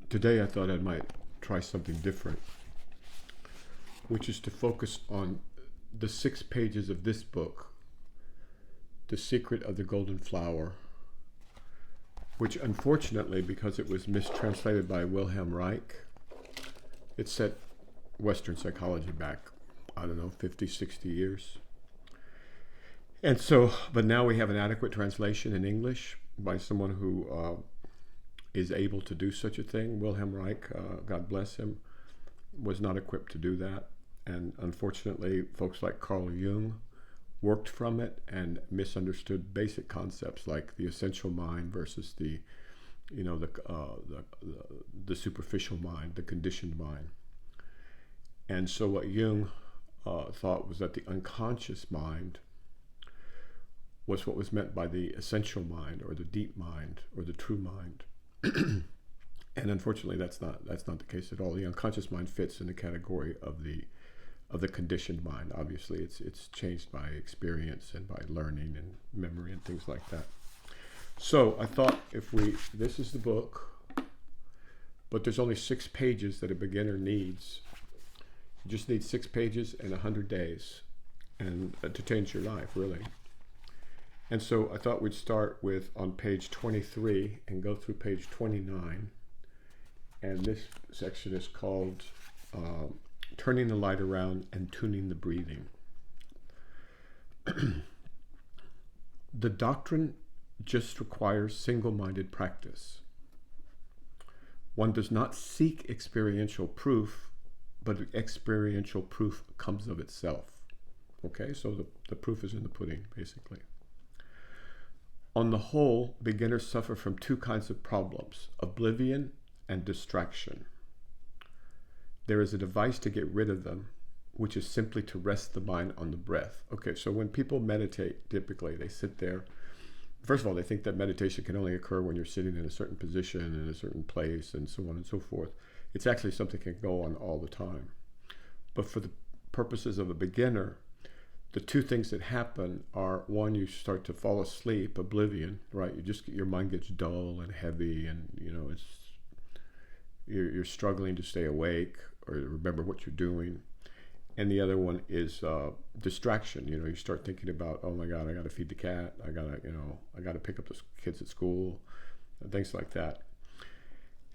Today I thought I might try something different, which is to focus on the 6 pages of this book, The Secret of the Golden Flower, which unfortunately, because it was mistranslated by Wilhelm Reich, it set Western psychology back, I don't know, 50, 60 years. And so, but now we have an adequate translation in English by someone who is able to do such a thing. Wilhelm Reich, God bless him, was not equipped to do that. And unfortunately, folks like Carl Jung worked from it and misunderstood basic concepts like the essential mind versus the superficial mind, the conditioned mind. And so what Jung thought was that the unconscious mind was what was meant by the essential mind, or the deep mind, or the true mind. And unfortunately, that's not the case at all. The unconscious mind fits in the category of the conditioned mind. Obviously, it's changed by experience and by learning and memory and things like that. So I thought this is the book, but there's only 6 pages that a beginner needs. You just need 6 pages and 100 days, and to change your life, really. And so I thought we'd start with on page 23 and go through page 29. And this section is called Turning the Light Around and Tuning the Breathing. The doctrine just requires single-minded practice. One does not seek experiential proof, but experiential proof comes of itself. Okay, so the proof is in the pudding, basically. On the whole, beginners suffer from 2 kinds of problems: oblivion and distraction. There is a device to get rid of them, which is simply to rest the mind on the breath. Okay, so when people meditate, typically they sit there. First of all, they think that meditation can only occur when you're sitting in a certain position, in a certain place, and so on and so forth. It's actually something that can go on all the time. But for the purposes of a beginner, the 2 things that happen are, one, you start to fall asleep, oblivion, right? Your mind gets dull and heavy, and you're struggling to stay awake or remember what you're doing. And the other one is distraction. You start thinking about, oh my God, I got to feed the cat. I got to pick up the kids at school, and things like that.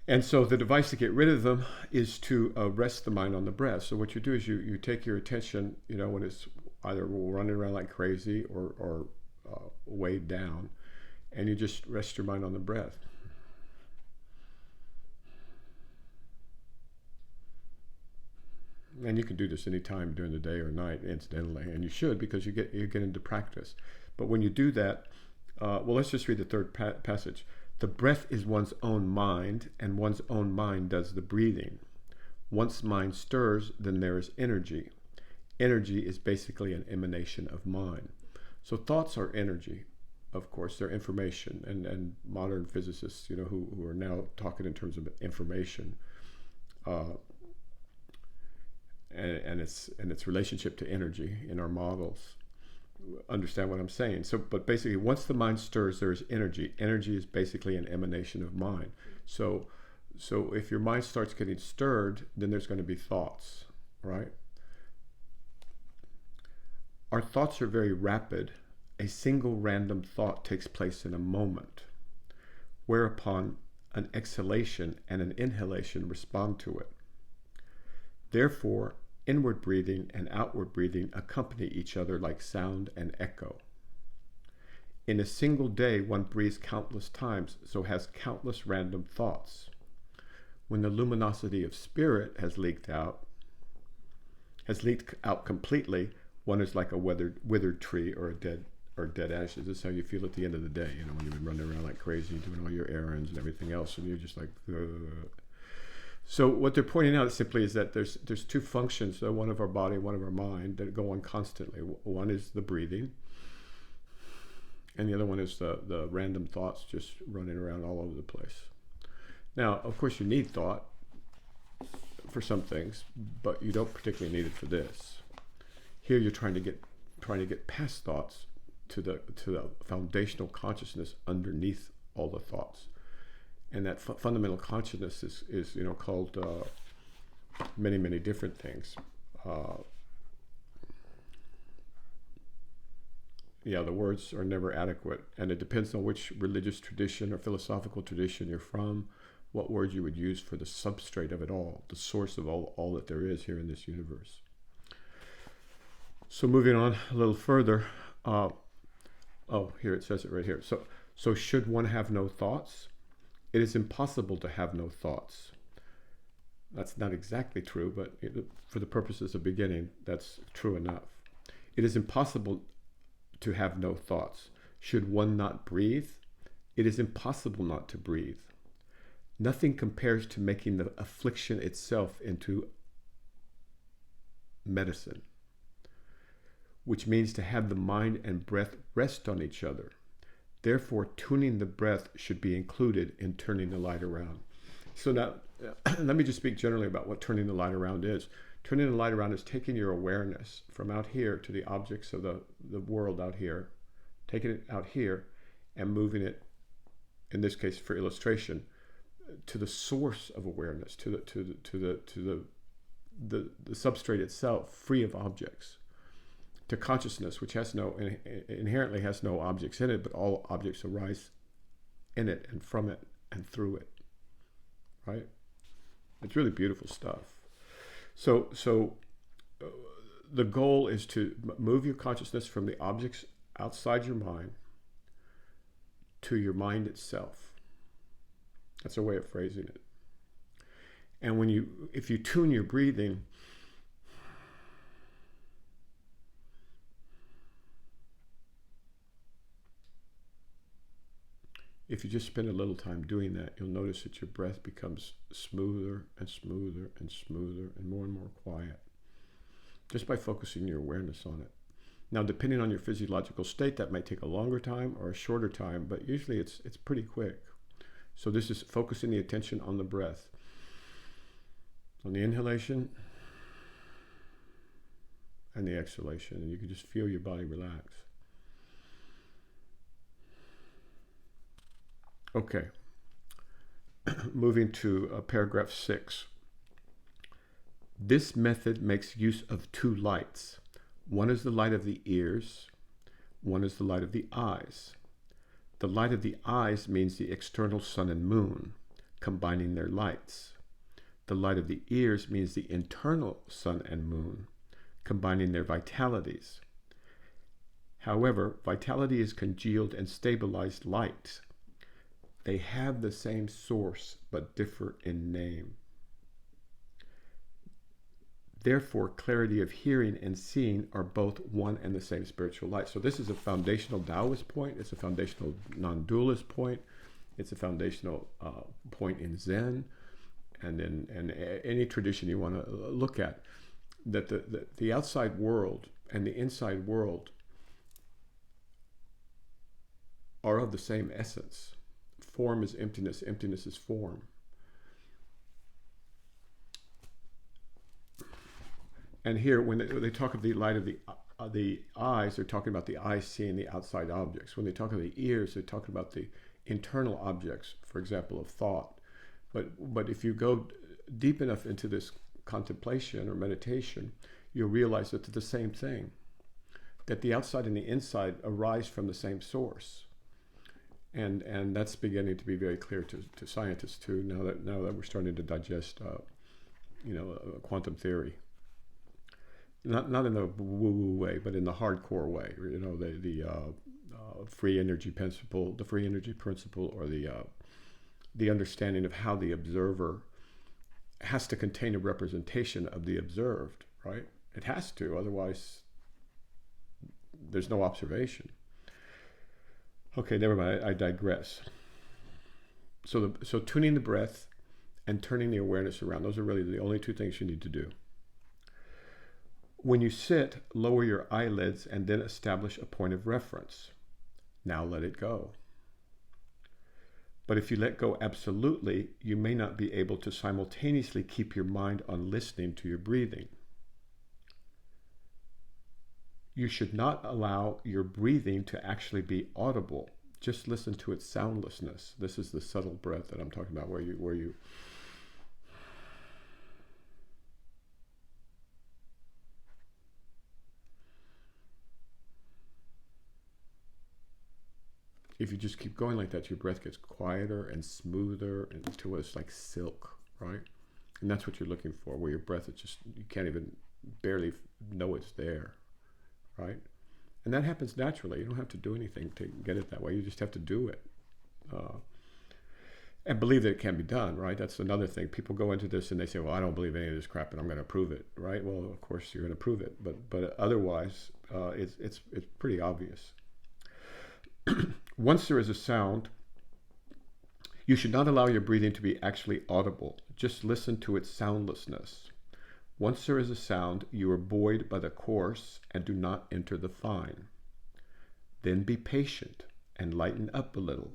And so the device to get rid of them is to rest the mind on the breath. So what you do is you take your attention, when it's either running around like crazy or weighed down, and you just rest your mind on the breath. And you can do this anytime during the day or night, incidentally, and you should, because you get into practice. But when you do that, let's just read the 3rd passage. The breath is one's own mind, and one's own mind does the breathing. Once mind stirs, then there is energy. Energy is basically an emanation of mind. So thoughts are energy, of course. They're information, and modern physicists, who are now talking in terms of information, and its relationship to energy in our models, understand what I'm saying. So, but basically, once the mind stirs, there is energy. Energy is basically an emanation of mind. So if your mind starts getting stirred, then there's going to be thoughts, right? Our thoughts are very rapid. A single random thought takes place in a moment, whereupon an exhalation and an inhalation respond to it. Therefore, inward breathing and outward breathing accompany each other like sound and echo. In a single day, one breathes countless times, so has countless random thoughts. When the luminosity of spirit has leaked out completely, one is like a withered tree or dead ashes. This is how you feel at the end of the day, when you've been running around like crazy, doing all your errands and everything else, and you're just like, ugh. So what they're pointing out simply is that there's 2 functions, one of our body, one of our mind, that go on constantly. One is the breathing, and the other one is the random thoughts just running around all over the place. Now, of course, you need thought for some things, but you don't particularly need it for this. Here, you're trying to get past thoughts to the foundational consciousness underneath all the thoughts. And that fundamental consciousness is called many, many different things. The words are never adequate, and it depends on which religious tradition or philosophical tradition you're from, what word you would use for the substrate of it all, the source of all that there is here in this universe. So moving on a little further, here it says it right here. So should one have no thoughts? It is impossible to have no thoughts. That's not exactly true, but for the purposes of beginning, that's true enough. It is impossible to have no thoughts. Should one not breathe? It is impossible not to breathe. Nothing compares to making the affliction itself into medicine, which means to have the mind and breath rest on each other. Therefore, tuning the breath should be included in turning the light around. So now, let me just speak generally about what turning the light around is. Turning the light around is taking your awareness from out here to the objects of the world out here, taking it out here and moving it, in this case for illustration, to the source of awareness, to the substrate itself, free of objects, to consciousness, which inherently has no objects in it, but all objects arise in it and from it and through it, right? It's really beautiful stuff. So the goal is to move your consciousness from the objects outside your mind to your mind itself. That's a way of phrasing it. And if you tune your breathing, if you just spend a little time doing that, you'll notice that your breath becomes smoother and smoother and smoother and more quiet, just by focusing your awareness on it. Now, depending on your physiological state, that might take a longer time or a shorter time, but usually it's pretty quick. So this is focusing the attention on the breath, on the inhalation and the exhalation, and you can just feel your body relax. Okay, moving to paragraph 6. This method makes use of two lights. One is the light of the ears, one is the light of the eyes. The light of the eyes means the external sun and moon, combining their lights. The light of the ears means the internal sun and moon, combining their vitalities. However, vitality is congealed and stabilized light. They have the same source, but differ in name. Therefore, clarity of hearing and seeing are both one and the same spiritual light. So this is a foundational Taoist point. It's a foundational non-dualist point. It's a foundational point in Zen, and in any tradition you want to look at. That the outside world and the inside world are of the same essence. Form is emptiness, emptiness is form. And here, when they talk of the light of the eyes, they're talking about the eyes seeing the outside objects. When they talk of the ears, they're talking about the internal objects, for example, of thought. But if you go deep enough into this contemplation or meditation, you'll realize that they're the same thing. That the outside and the inside arise from the same source. And that's beginning to be very clear to scientists too, now that we're starting to digest quantum theory. Not in the woo-woo way, but in the hardcore way. The free energy principle, or the understanding of how the observer has to contain a representation of the observed, right? It has to, otherwise there's no observation. Okay, never mind, I digress. So tuning the breath and turning the awareness around, those are really the only two things you need to do. When you sit, lower your eyelids and then establish a point of reference. Now let it go. But if you let go absolutely, you may not be able to simultaneously keep your mind on listening to your breathing. You should not allow your breathing to actually be audible. Just listen to its soundlessness. This is the subtle breath that I'm talking about, where you if you just keep going like that, your breath gets quieter and smoother until it's like silk, right? And that's what you're looking for, where your breath is just, you can't even barely know it's there, right? And that happens naturally. You don't have to do anything to get it that way. You just have to do it. And believe that it can be done, right? That's another thing. People go into this and they say, well, I don't believe any of this crap and I'm going to prove it, right? Well, of course you're going to prove it. But otherwise, it's pretty obvious. Once there is a sound, you should not allow your breathing to be actually audible. Just listen to its soundlessness. Once there is a sound, you are buoyed by the coarse and do not enter the fine. Then be patient and lighten up a little.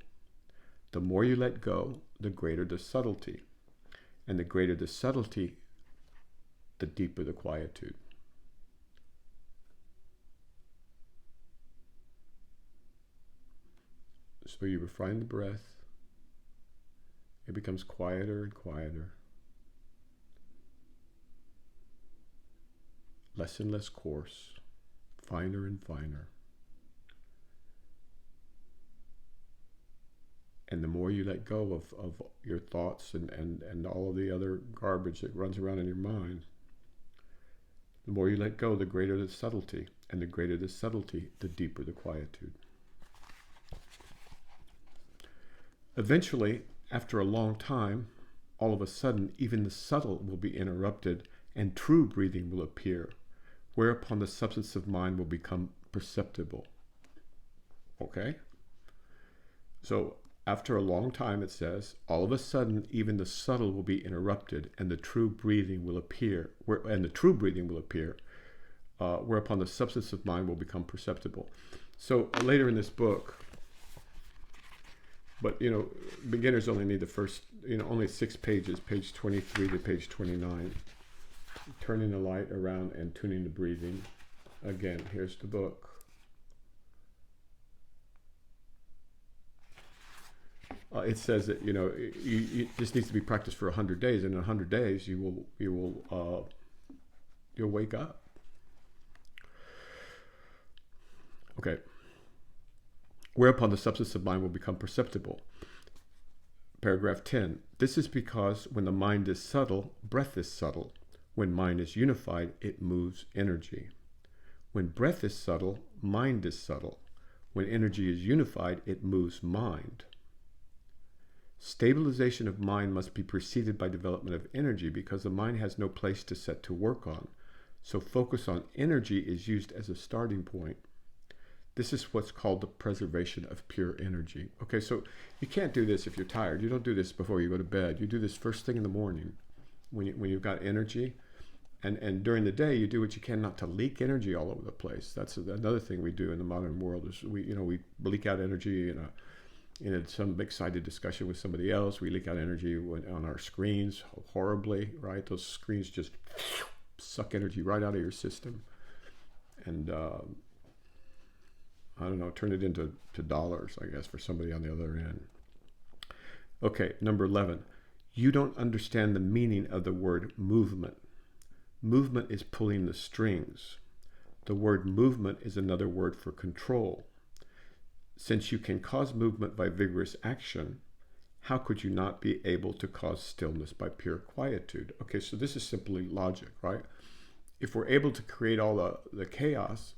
The more you let go, the greater the subtlety. And the greater the subtlety, the deeper the quietude. So you refine the breath. It becomes quieter and quieter. Less and less coarse. Finer and finer. And the more you let go of your thoughts and all of the other garbage that runs around in your mind, the more you let go, the greater the subtlety. And the greater the subtlety, the deeper the quietude. Eventually, after a long time, all of a sudden, even the subtle will be interrupted and true breathing will appear, whereupon the substance of mind will become perceptible. Okay? So, after a long time, it says, all of a sudden, even the subtle will be interrupted and the true breathing will appear, whereupon the substance of mind will become perceptible. So, later in this book, but, beginners only need the first, only 6 pages, page 23 to page 29. Turning the light around and tuning the breathing. Again, here's the book. It says that, this needs to be practiced for 100 days, and in 100 days you'll wake up. Okay. Whereupon the substance of mind will become perceptible. Paragraph 10. This is because when the mind is subtle, breath is subtle. When mind is unified, it moves energy. When breath is subtle, mind is subtle. When energy is unified, it moves mind. Stabilization of mind must be preceded by development of energy because the mind has no place to set to work on. So focus on energy is used as a starting point. This is what's called the preservation of pure energy. Okay, so you can't do this if you're tired. You don't do this before you go to bed. You do this first thing in the morning when you've got energy. And during the day, you do what you can not to leak energy all over the place. That's another thing we do in the modern world is we leak out energy in some excited discussion with somebody else. We leak out energy on our screens horribly, right? Those screens just suck energy right out of your system. And I don't know, turn it into dollars, I guess, for somebody on the other end. Okay, number 11. You don't understand the meaning of the word movement. Movement is pulling the strings. The word movement is another word for control. Since you can cause movement by vigorous action, how could you not be able to cause stillness by pure quietude? Okay, so this is simply logic, right? If we're able to create all the chaos,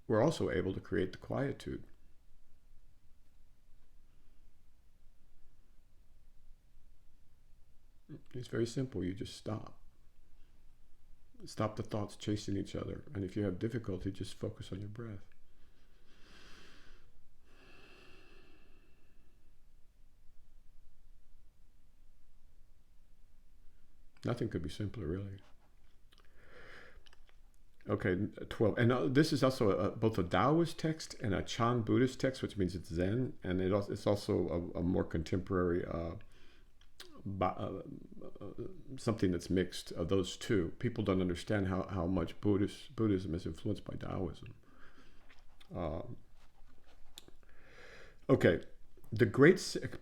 we're also able to create the quietude. It's very simple. You just stop. Stop the thoughts chasing each other. And if you have difficulty, just focus on your breath. Nothing could be simpler, really. Okay, 12. And this is also both a Taoist text and a Chan Buddhist text, which means it's Zen. And it's also a more contemporary, something that's mixed of those two. People don't understand how much Buddhism is influenced by Taoism. Okay,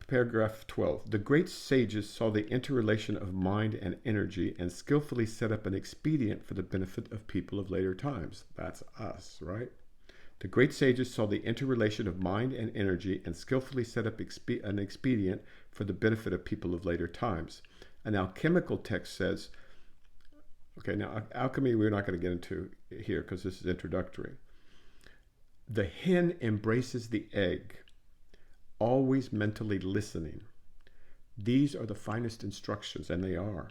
Paragraph 12. The great sages saw the interrelation of mind and energy and skillfully set up an expedient for the benefit of people of later times. That's us, right? The great sages saw the interrelation of mind and energy and skillfully set up an expedient for the benefit of people of later times. An alchemical text says, okay, now alchemy we're not going to get into here because this is introductory. The hen embraces the egg, always mentally listening. These are the finest instructions, and they are.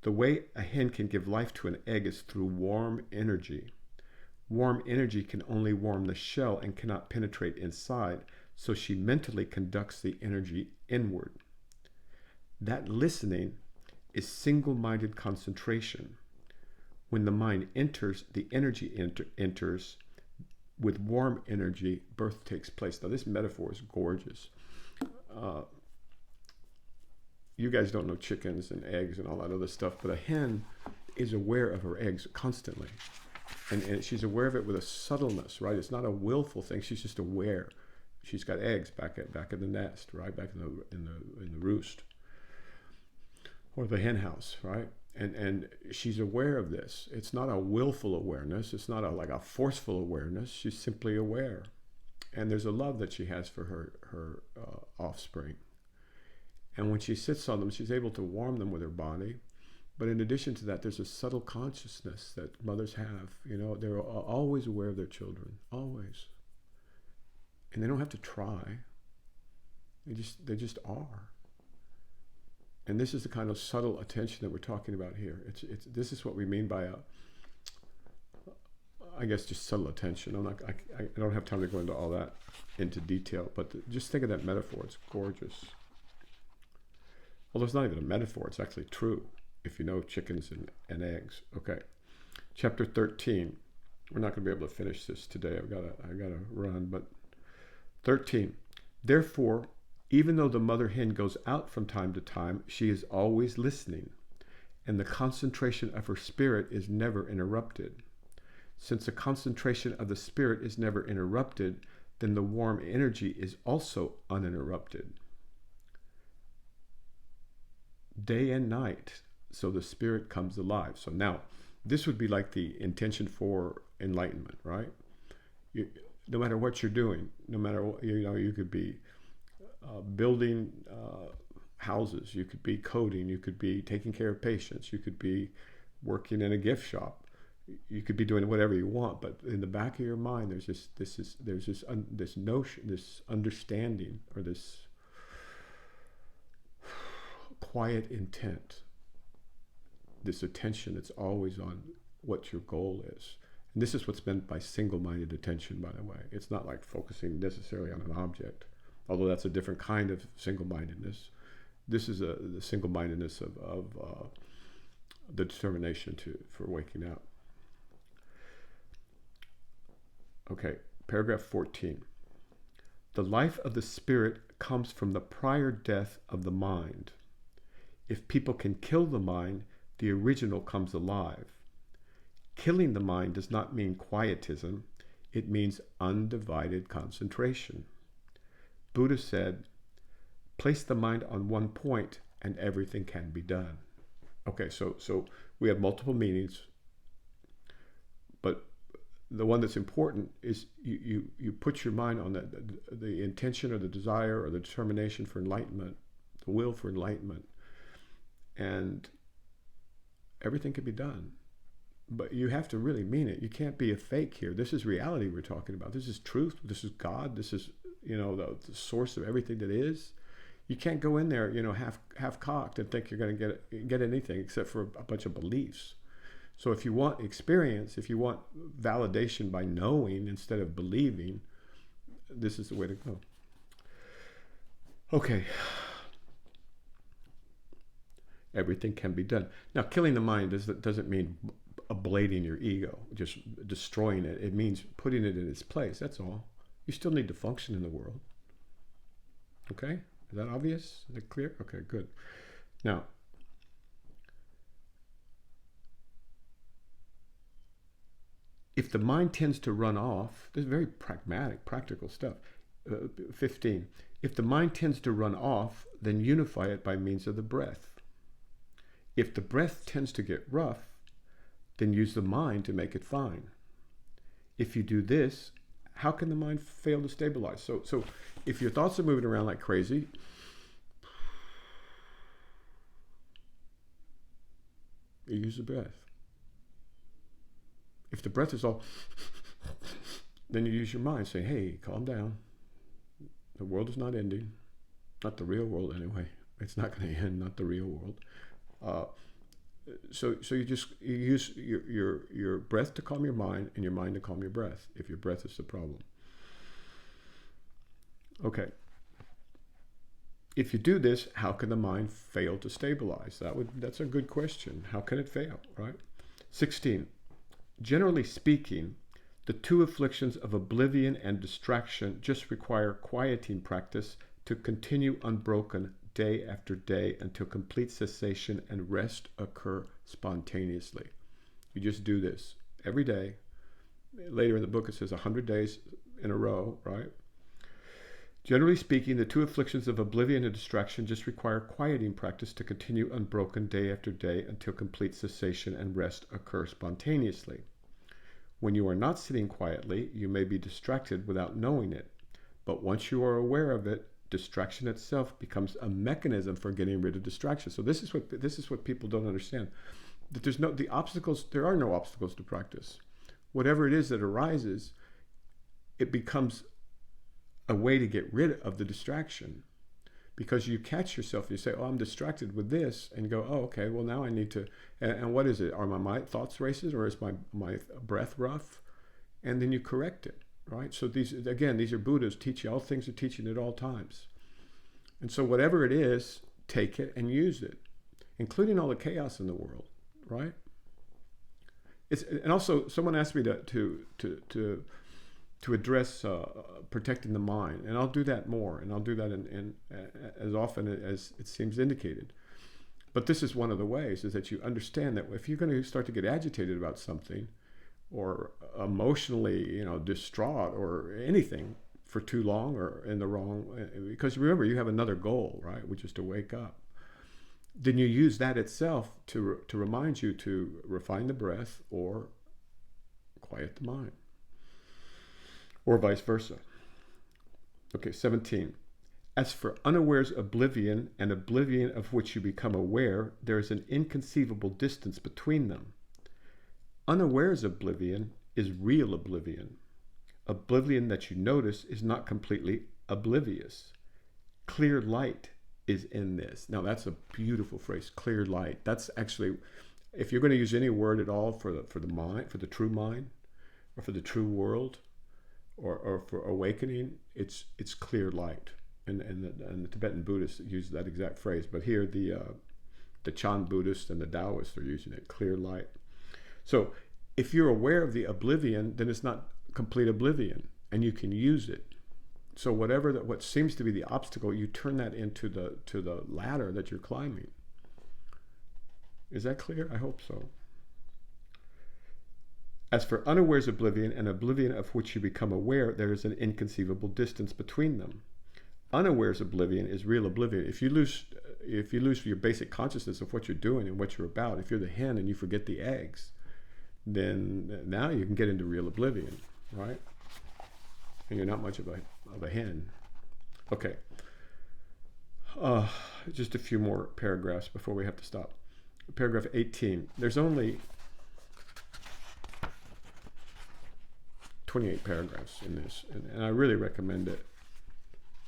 The way a hen can give life to an egg is through warm energy. Warm energy can only warm the shell and cannot penetrate inside, so she mentally conducts the energy inward. That listening is single-minded concentration. When the mind enters, the energy enters. With warm energy, birth takes place. Now, this metaphor is gorgeous. You guys don't know chickens and eggs and all that other stuff, but a hen is aware of her eggs constantly. And she's aware of it with a subtleness, right? It's not a willful thing. She's just aware. She's got eggs back in the nest, right? Back in the roost. Or the hen house, right? And she's aware of this. It's not a willful awareness. It's not like a forceful awareness. She's simply aware. And there's a love that she has for her offspring. And when she sits on them, she's able to warm them with her body. But in addition to that, there's a subtle consciousness that mothers have. You know, they're always aware of their children, always. And they don't have to try. They just are. And this is the kind of subtle attention that we're talking about here. This is what we mean by I guess just subtle attention. I don't have time to go into all that into detail, but just think of that metaphor. It's gorgeous. Although it's not even a metaphor, it's actually true if you know chickens and eggs. Okay, chapter 13. We're not going to be able to finish this today. I gotta run, but 13. Therefore, even though the mother hen goes out from time to time, she is always listening, and the concentration of her spirit is never interrupted. Since the concentration of the spirit is never interrupted, then the warm energy is also uninterrupted. Day and night, so the spirit comes alive. So now, this would be like the intention for enlightenment, right? No matter what you're doing, no matter what, you could be building houses, you could be coding, you could be taking care of patients, you could be working in a gift shop, you could be doing whatever you want, but in the back of your mind there's this notion, this understanding, or this quiet intent, this attention that's always on what your goal is. And this is what's meant by single-minded attention, by the way. It's not like focusing necessarily on an object, although that's a different kind of single-mindedness. This is the single-mindedness of the determination for waking up. Okay, paragraph 14. The life of the spirit comes from the prior death of the mind. If people can kill the mind, the original comes alive. Killing the mind does not mean quietism. It means undivided concentration. Buddha said, place the mind on one point and everything can be done. Okay, so we have multiple meanings, but the one that's important is you put your mind on the intention or the desire or the determination for enlightenment, the will for enlightenment, and everything can be done. But you have to really mean it. You can't be a fake here. This is reality we're talking about. This is truth. This is God. This is, the source of everything that is. You can't go in there, half cocked and think you're going to get anything except for a bunch of beliefs. So if you want experience, if you want validation by knowing instead of believing, this is the way to go. Okay. Everything can be done. Now, killing the mind doesn't mean ablating your ego, just destroying it. It means putting it in its place. That's all. You still need to function in the world. Okay? Is that obvious? Is that clear? Okay, good. Now, if the mind tends to run off, this is very pragmatic, practical stuff. 15. If the mind tends to run off, then unify it by means of the breath. If the breath tends to get rough, then use the mind to make it fine. If you do this, how can the mind fail to stabilize? So if your thoughts are moving around like crazy, you use the breath. If the breath is all, then you use your mind, saying, hey, calm down. The world is not ending. Not the real world anyway. It's not going to end, not the real world. So you use your breath to calm your mind and your mind to calm your breath, if your breath is the problem. Okay. If you do this, how can the mind fail to stabilize? That's a good question. How can it fail, right? 16. Generally speaking, the two afflictions of oblivion and distraction just require quieting practice to continue unbroken day after day until complete cessation and rest occur spontaneously. You just do this every day. Later in the book it says 100 days in a row, right? Generally speaking, the two afflictions of oblivion and distraction just require quieting practice to continue unbroken day after day until complete cessation and rest occur spontaneously. When you are not sitting quietly, you may be distracted without knowing it. But once you are aware of it, distraction itself becomes a mechanism for getting rid of distraction. So this is what people don't understand. That there are no obstacles to practice. Whatever it is that arises, it becomes a way to get rid of the distraction. Because you catch yourself, you say, oh, I'm distracted with this, and you go, oh, okay, well now I need to, and what is it? Are my thoughts racing, or is my breath rough? And then you correct it, right? So these are Buddhas teaching, all things are teaching at all times. And so whatever it is, take it and use it, including all the chaos in the world, right? And also someone asked me to address protecting the mind, and I'll do that more, and I'll do that in as often as it seems indicated. But this is one of the ways, is that you understand that if you're going to start to get agitated about something, or emotionally, distraught or anything for too long, or in the wrong, because remember you have another goal, right, which is to wake up. Then you use that itself to remind you to refine the breath or quiet the mind. Or vice versa. Okay, 17. As for unawares oblivion and oblivion of which you become aware, there is an inconceivable distance between them. Unawares oblivion is real oblivion. Oblivion that you notice is not completely oblivious. Clear light is in this. Now that's a beautiful phrase, clear light. That's actually, if you're going to use any word at all for the mind, for the true mind, or for the true world, or for awakening, it's clear light. And the Tibetan Buddhists use that exact phrase. But here the Chan Buddhists and the Taoists are using it, clear light. So if you're aware of the oblivion, then it's not complete oblivion, and you can use it. So what seems to be the obstacle, you turn that into the ladder that you're climbing. Is that clear? I hope so. As for unawares oblivion and oblivion of which you become aware, there is an inconceivable distance between them. Unawares oblivion is real oblivion. If you lose your basic consciousness of what you're doing and what you're about, if you're the hen and you forget the eggs, then now you can get into real oblivion, right? And you're not much of a hen. Okay. Just a few more paragraphs before we have to stop. Paragraph 18. There's only 28 paragraphs in this, and I really recommend it.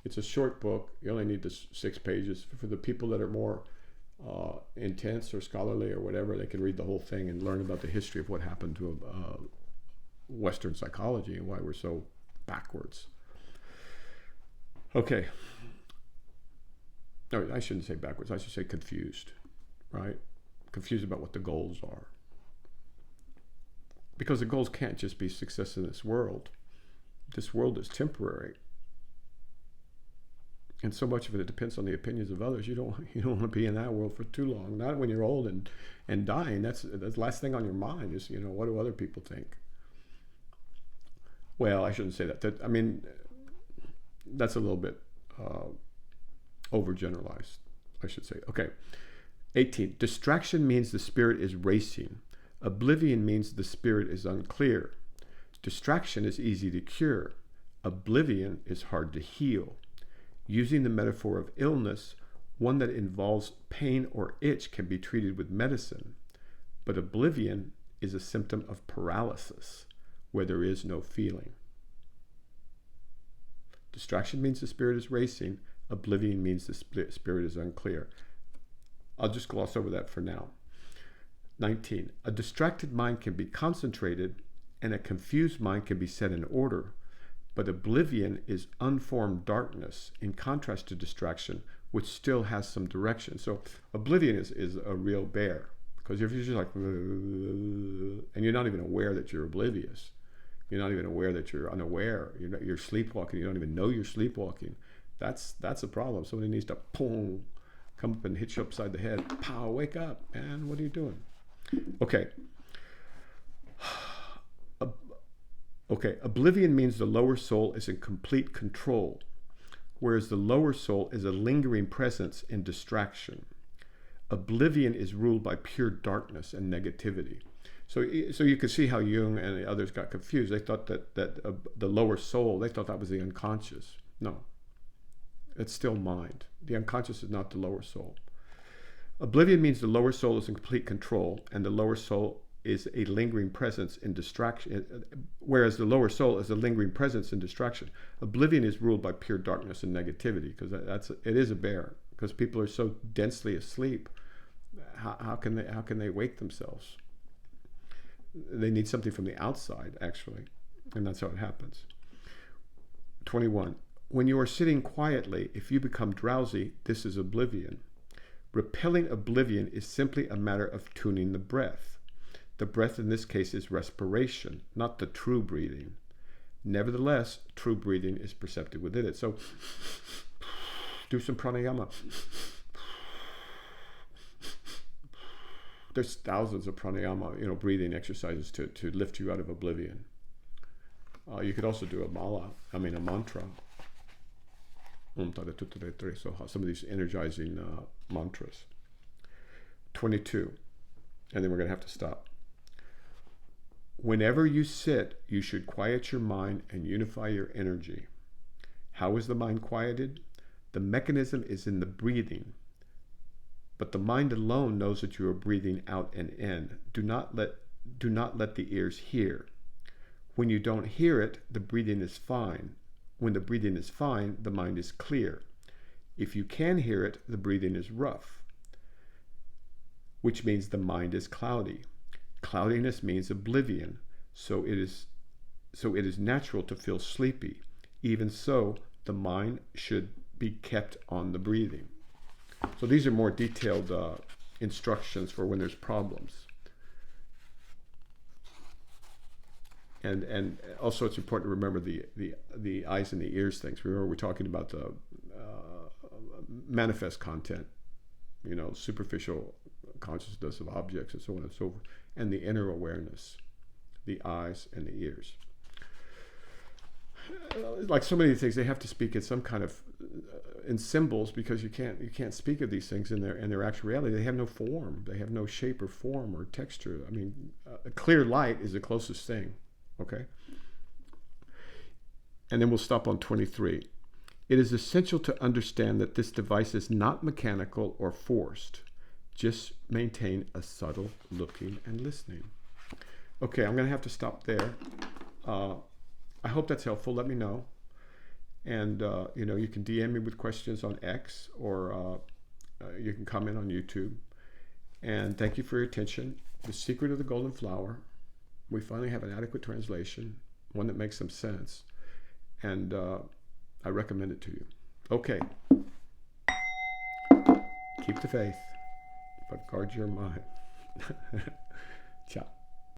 It's a short book. You only need 6 pages. For the people that are more intense or scholarly or whatever, they can read the whole thing and learn about the history of what happened to Western psychology and why we're so backwards. Okay. No, I shouldn't say backwards. I should say confused, right? Confused about what the goals are. Because the goals can't just be success in this world. This world is temporary. And so much of it depends on the opinions of others. You don't want to be in that world for too long. Not when you're old and dying. That's the last thing on your mind is, what do other people think? Well, I shouldn't say that. I mean, that's a little bit overgeneralized, I should say. Okay. 18. Distraction means the spirit is racing. Oblivion means the spirit is unclear. Distraction is easy to cure. Oblivion is hard to heal. Using the metaphor of illness, one that involves pain or itch can be treated with medicine, but oblivion is a symptom of paralysis where there is no feeling. Distraction means the spirit is racing. Oblivion means the spirit is unclear. I'll just gloss over that for now. 19. A distracted mind can be concentrated, and a confused mind can be set in order, but oblivion is unformed darkness in contrast to distraction, which still has some direction. So oblivion is a real bear, because if you're just like, and you're not even aware that you're oblivious, you're not even aware that you're unaware, you're sleepwalking, you don't even know you're sleepwalking, that's a problem. Somebody needs to come up and hit you upside the head. Pow, wake up, man, what are you doing? Okay. Okay, oblivion means the lower soul is in complete control, whereas the lower soul is a lingering presence in distraction. Oblivion is ruled by pure darkness and negativity. So you could see how Jung and the others got confused. They thought that the lower soul, they thought that was the unconscious. No, it's still mind. The unconscious is not the lower soul. Oblivion means the lower soul is in complete control, and the lower soul is a lingering presence in distraction, whereas the lower soul is a lingering presence in distraction. Oblivion is ruled by pure darkness and negativity, because it is a bear, because people are so densely asleep. How can they wake themselves? They need something from the outside, actually, and that's how it happens. 21. When you are sitting quietly, if you become drowsy, this is oblivion. Repelling oblivion is simply a matter of tuning the breath. The breath in this case is respiration, not the true breathing. Nevertheless, true breathing is perceptive within it. So do some pranayama. There's thousands of pranayama, breathing exercises to lift you out of oblivion. You could also do a mantra. So some of these energizing mantras. 22, and then we're going to have to stop. Whenever you sit, you should quiet your mind and unify your energy. How is the mind quieted? The mechanism is in the breathing, but the mind alone knows that you are breathing out and in. Do not let the ears hear. When you don't hear it, the breathing is fine. When the breathing is fine, the mind is clear. If you can hear it, the breathing is rough, which means the mind is cloudy. Cloudiness means oblivion, so it is natural to feel sleepy. Even so, the mind should be kept on the breathing. So these are more detailed instructions for when there's problems. And also it's important to remember the eyes and the ears things. Remember, we're talking about the manifest content, superficial consciousness of objects and so on and so forth, and the inner awareness, the eyes and the ears. Like so many things, they have to speak in some kind of in symbols, because you can't speak of these things in their actual reality. They have no form. They have no shape or form or texture. I mean, a clear light is the closest thing. Okay? And then we'll stop on 23. It is essential to understand that this device is not mechanical or forced. Just maintain a subtle looking and listening. Okay, I'm going to have to stop there. I hope that's helpful. Let me know. And, you can DM me with questions on X, or you can comment on YouTube. And thank you for your attention. The Secret of the Golden Flower. We finally have an adequate translation, one that makes some sense. And I recommend it to you. Okay. Keep the faith, but guard your mind. Ciao.